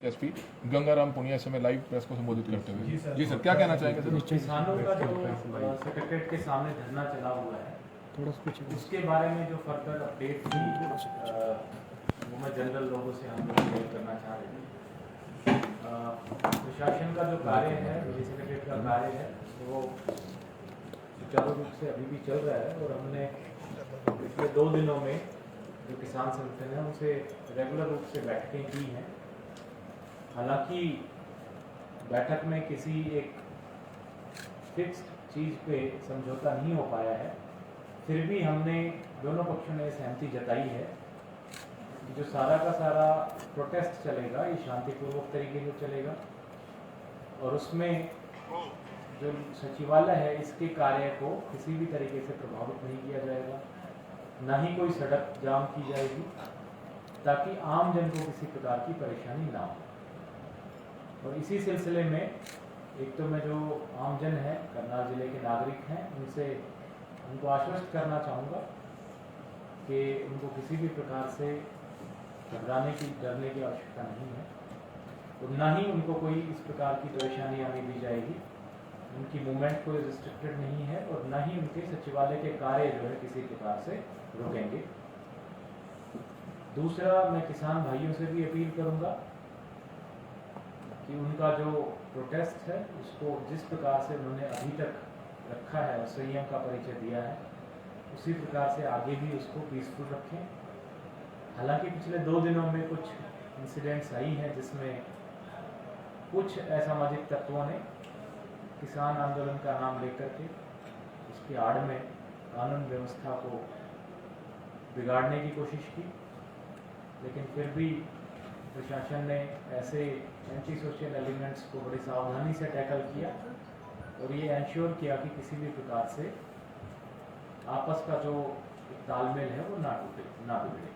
SP Gangaram Punia समय live press को संबोधित करते हुए जी सर क्या कहना चाहेंगे सर? किसानों का जो सेक्रेटरीट के सामने धरना चला हुआ है उसके बारे में जो फर्दर अपडेट थी वो मैं जनरल लोगों से हम लोग शेयर करना चाह रहे थे। प्रशासन का जो कार्य है, सेक्रेटरीट का कार्य है, वो सुचारू रूप से अभी भी चल रहा है और हमने पिछले 2 दिनों में जो किसान संगठन है उनसे रेगुलर रूप से बैठकें की हैं। हालांकि बैठक में किसी एक फिक्स्ड चीज़ पे समझौता नहीं हो पाया है, फिर भी हमने दोनों पक्षों ने सहमति जताई है कि जो सारा का सारा प्रोटेस्ट चलेगा ये शांतिपूर्वक तरीके से चलेगा और उसमें जो सचिवालय है इसके कार्य को किसी भी तरीके से प्रभावित नहीं किया जाएगा, ना ही कोई सड़क जाम की जाएगी ताकि आम जन को किसी प्रकार की परेशानी ना हो। और इसी सिलसिले में एक तो मैं जो आमजन है, करनाल जिले के नागरिक हैं, उनको आश्वस्त करना चाहूँगा कि उनको किसी भी प्रकार से घबराने की डरने की आवश्यकता नहीं है और ना ही उनको कोई इस प्रकार की परेशानी आने दी जाएगी। उनकी मूवमेंट कोई रिस्ट्रिक्टेड नहीं है और ना ही उनके सचिवालय के कार्य जो है किसी प्रकार से रुकेंगे। दूसरा, मैं किसान भाइयों से भी अपील करूँगा कि उनका जो प्रोटेस्ट है उसको जिस प्रकार से उन्होंने अभी तक रखा है और संयम का परिचय दिया है उसी प्रकार से आगे भी उसको पीसफुल रखें। हालांकि पिछले 2 दिनों में कुछ इंसिडेंट्स आई हैं जिसमें कुछ असामाजिक तत्वों ने किसान आंदोलन का नाम लेकर के उसकी आड़ में कानून व्यवस्था को बिगाड़ने की कोशिश की, लेकिन फिर भी प्रशासन ने ऐसे एंटी सोशल एलिमेंट्स को बड़ी सावधानी से टैकल किया और ये इंश्योर किया कि किसी भी प्रकार से आपस का जो तालमेल है वो ना बिगड़े।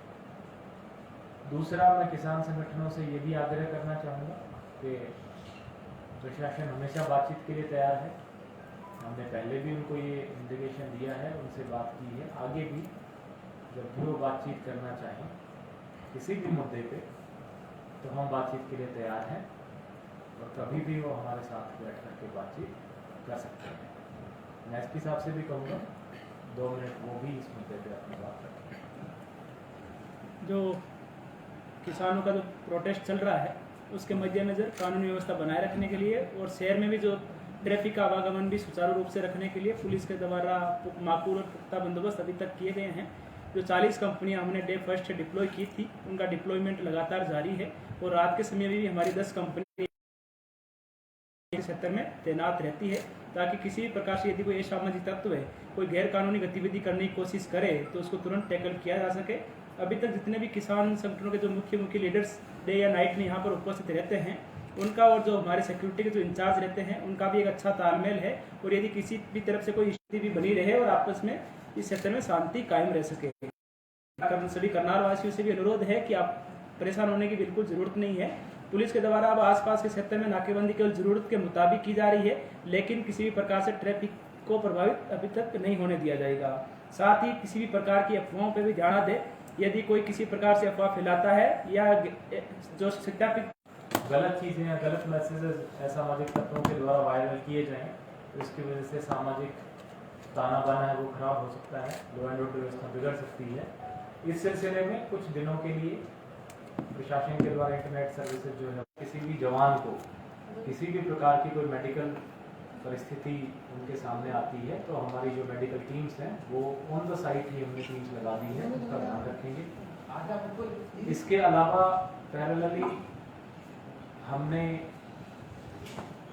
दूसरा, मैं किसान संगठनों से ये भी आग्रह करना चाहूँगा कि प्रशासन हमेशा बातचीत के लिए तैयार है। हमने पहले भी उनको ये इंडिकेशन दिया है, उनसे बात की है, आगे भी जब भी वो बातचीत करना चाहें किसी भी मुद्दे पे तो हम बातचीत के लिए तैयार हैं और कभी भी वो हमारे साथ बैठ कर के बातचीत कर सकते हैं। मैं एसपी साहब से भी कहूँगा 2 मिनट वो भी इस मुद्दे पे अपनी बात रखें। जो किसानों का जो प्रोटेस्ट चल रहा है उसके मद्देनज़र कानूनी व्यवस्था बनाए रखने के लिए और शहर में भी जो ट्रैफिक का आवागमन भी सुचारू रूप से रखने के लिए पुलिस के द्वारा माकूल और पुख्ता बंदोबस्त अभी तक किए गए हैं। जो 40 कंपनियां हमने डे फर्स्ट डिप्लॉय की थी उनका डिप्लॉयमेंट लगातार जारी है और रात के समय में भी हमारी 10 कंपनी क्षेत्र में तैनात रहती है ताकि किसी भी प्रकार से यदि कोई असामाजिक तत्व है, कोई गैर कानूनी गतिविधि करने की कोशिश करे तो उसको तुरंत टैकल किया जा सके। अभी तक जितने भी किसान संगठनों के जो मुख्य लीडर्स डे या नाइट में यहाँ पर उपस्थित रहते हैं उनका और जो हमारे सिक्योरिटी के जो इंचार्ज रहते हैं उनका भी एक अच्छा तालमेल है और यदि किसी भी तरफ से कोई स्थिति भी बनी रहे और आपस में इस क्षेत्र में शांति कायम रह सके। सभी करनाल वासियों से भी अनुरोध है कि आप परेशान होने की बिल्कुल जरूरत नहीं है। पुलिस के द्वारा अब आसपास के क्षेत्र में नाकेबंदी केवल जरूरत के मुताबिक की जा रही है, लेकिन किसी भी प्रकार से ट्रैफिक को प्रभावित अभी तक नहीं होने दिया जाएगा। साथ ही किसी भी प्रकार की अफवाहों पर भी ध्यान दें। यदि कोई किसी प्रकार से अफवाह फैलाता है या जो सत्यापित गलत चीज़ें या गलत मैसेजेस असामाजिक तत्वों के द्वारा वायरल किए जाएं तो इसकी वजह से सामाजिक ताना बाना है वो खराब हो सकता है, लॉ एंड ऑर्डर व्यवस्था बिगड़ सकती है। इस सिलसिले में कुछ दिनों के लिए प्रशासन के द्वारा इंटरनेट सर्विसेज जो है किसी भी जवान को किसी भी प्रकार की कोई मेडिकल परिस्थिति उनके सामने आती है तो हमारी जो मेडिकल टीम्स हैं वो ऑन द साइट ही हमने टीम्स लगा दी है, उसका ध्यान रखेंगे। इसके अलावा पैरेलली हमने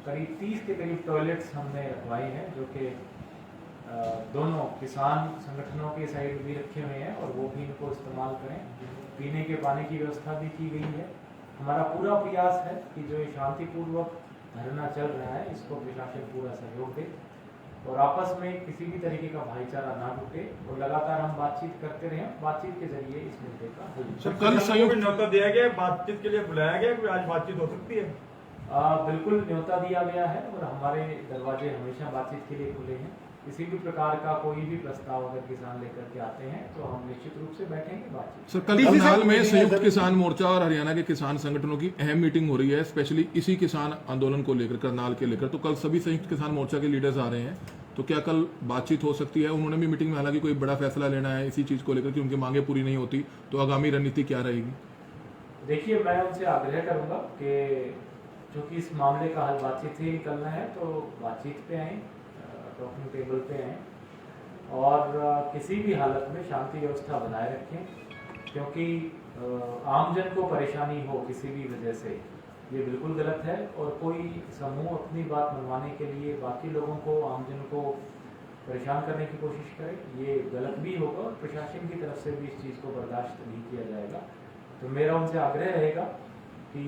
करीब 30 के करीब टॉयलेट्स हमने रखवाए हैं जो कि दोनों किसान संगठनों के साइड भी रखे हुए हैं और वो भी इनको इस्तेमाल करें। पीने के पानी की व्यवस्था भी की गई है। हमारा पूरा प्रयास है कि जो शांतिपूर्वक धरना चल रहा है इसको प्रशासन पूरा सहयोग दे और आपस में किसी भी तरीके का भाईचारा ना टूटे और लगातार हम बातचीत करते रहें। बातचीत के जरिए इस मुद्दे का हल। कल संयुक्त न्योता दिया गया, बातचीत के लिए बुलाया गया, कोई आज बातचीत हो सकती है? बिल्कुल न्योता दिया गया है और हमारे दरवाजे हमेशा बातचीत के लिए खुले हैं। किसी भी प्रकार का कोई भी प्रस्ताव अगर किसान लेकर के आते हैं तो हम निश्चित रूप से बैठेंगे बातचीत। सर, कल करनाल में संयुक्त किसान मोर्चा और हरियाणा के किसान संगठनों की अहम मीटिंग हो रही है, स्पेशली इसी किसान आंदोलन को लेकर, करनाल के लेकर। तो कल सभी संयुक्त किसान मोर्चा के लीडर्स आ रहे हैं, तो क्या कल बातचीत हो सकती है? उन्होंने भी मीटिंग में हालांकि कोई बड़ा फैसला लेना है इसी चीज को लेकर कि उनकी मांगे पूरी नहीं होती, तो आगामी रणनीति क्या रहेगी? देखिए, मैं उनसे आग्रह करूंगा कि चूंकि इस मामले का हल बातचीत से ही निकलना है तो बातचीत पे आए, टॉकिंग टेबल पे आए और किसी भी हालत में शांति व्यवस्था बनाए रखें, क्योंकि आमजन को परेशानी हो किसी भी वजह से ये बिल्कुल गलत है। और कोई समूह अपनी बात मनवाने के लिए बाकी लोगों को, आमजन को परेशान करने की कोशिश करे, ये गलत भी होगा और प्रशासन की तरफ से भी इस चीज़ को बर्दाश्त नहीं किया जाएगा। तो मेरा उनसे आग्रह रहेगा कि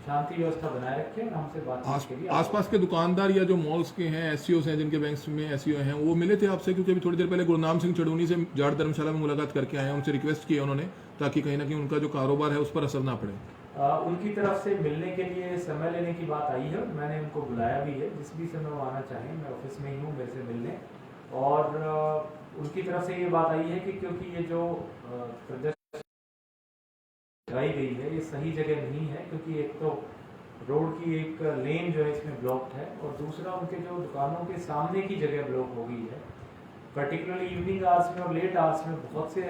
शांति व्यवस्था बनाए रखें और हमसे बातचीत के लिए आसपास के दुकानदार या जो मॉल्स के हैं, एससीओ हैं, जिनके बैंक में एससीओ हैं, वो मिले थे आपसे? क्योंकि अभी थोड़ी देर पहले गुरनाम सिंह चढ़ूनी से जाट धर्मशाला में मुलाकात करके आए हैं, उनसे रिक्वेस्ट की उन्होंने ताकि कहीं ना कहीं उनका जो कारोबार है उस पर असर ना पड़े। उनकी तरफ से मिलने के लिए समय लेने की बात आई है, मैंने उनको बुलाया भी है। जिस भी समय वो आना चाहें, मैं ऑफिस में ही हूँ, मेरे से मिलने। और उनकी तरफ से ये बात आई है कि क्योंकि ये जो प्रदर्शन लगाई गई है ये सही जगह नहीं है, क्योंकि एक तो रोड की एक लेन जो है इसमें ब्लॉक्ड है और दूसरा उनके जो दुकानों के सामने की जगह ब्लॉक हो गई है। पर्टिकुलरली इवनिंग आवर्स में और लेट आवर्स में बहुत से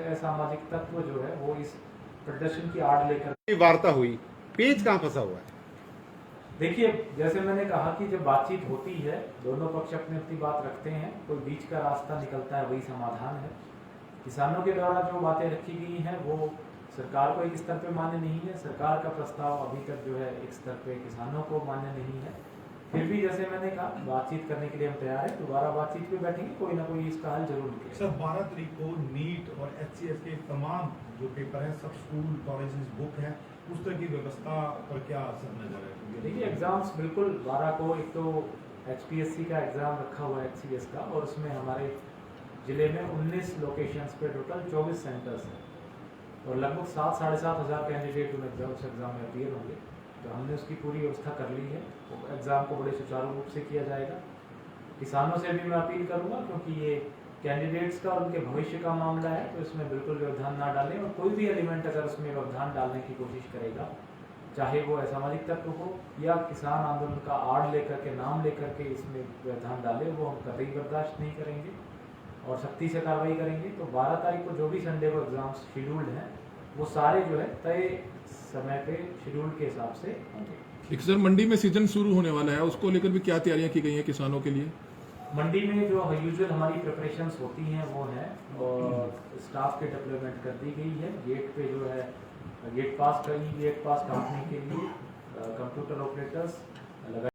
असामाजिक तत्व जो है वो इस प्रदर्शन की आड़ लेकर वार्ता हुई, पेच कहाँ फंसा हुआ है? देखिए, जैसे मैंने कहा कि जब बातचीत होती है दोनों पक्ष अपनी अपनी बात रखते हैं, कोई बीच का रास्ता निकलता है, वही समाधान है। किसानों के द्वारा जो बातें रखी गई हैं वो सरकार को एक स्तर पे मान्य नहीं है, सरकार का प्रस्ताव अभी तक जो है एक स्तर पे किसानों को मान्य नहीं है। फिर भी जैसे मैंने कहा, बातचीत करने के लिए हम तैयार हैं, दोबारा बातचीत पे बैठेंगे, कोई ना कोई इसका हल जरूर निकलेगा। सर, 12 तारीख को नीट और HCS के तमाम जो पेपर है, सब स्कूल कॉलेजेस बुक है, उस तरह की व्यवस्था पर क्या असर नजर है? देखिए, एग्जाम्स बिल्कुल 12 को एक तो HPSC का एग्जाम रखा हुआ है HCS का, और उसमें हमारे जिले में 19 लोकेशंस पे टोटल 24 सेंटर्स हैं और लगभग 7-7.5 हज़ार कैंडिडेट उन एग्जाम में अपीयर होंगे। तो हमने उसकी पूरी व्यवस्था कर ली है। एग्ज़ाम को बड़े सुचारू रूप से किया जाएगा। किसानों से भी मैं अपील करूंगा, क्योंकि ये कैंडिडेट्स का और उनके भविष्य का मामला है, तो इसमें बिल्कुल व्यवधान ना डालें। और कोई भी एलिमेंट अगर उसमें व्यवधान डालने की कोशिश करेगा, चाहे वो असामाजिक तत्व हो या किसान आंदोलन का आड़ लेकर के, नाम लेकर के इसमें व्यवधान डाले, वो हम कतई बर्दाश्त नहीं करेंगे और सख्ती से कार्रवाई करेंगे। तो 12 तारीख को जो भी संडे को एग्जाम्स शेड्यूल्ड हैं वो सारे जो है तय समय पे शेड्यूल के हिसाब से होंगे। एक सर, मंडी में सीजन शुरू होने वाला है, उसको लेकर भी क्या तैयारियां की गई हैं किसानों के लिए? मंडी में जो यूजुअल हमारी प्रिपरेशंस होती हैं वो है, और स्टाफ के डिप्लॉयमेंट कर दी गई है। गेट पे जो है गेट पास काटने के लिए कंप्यूटर ऑपरेटर्स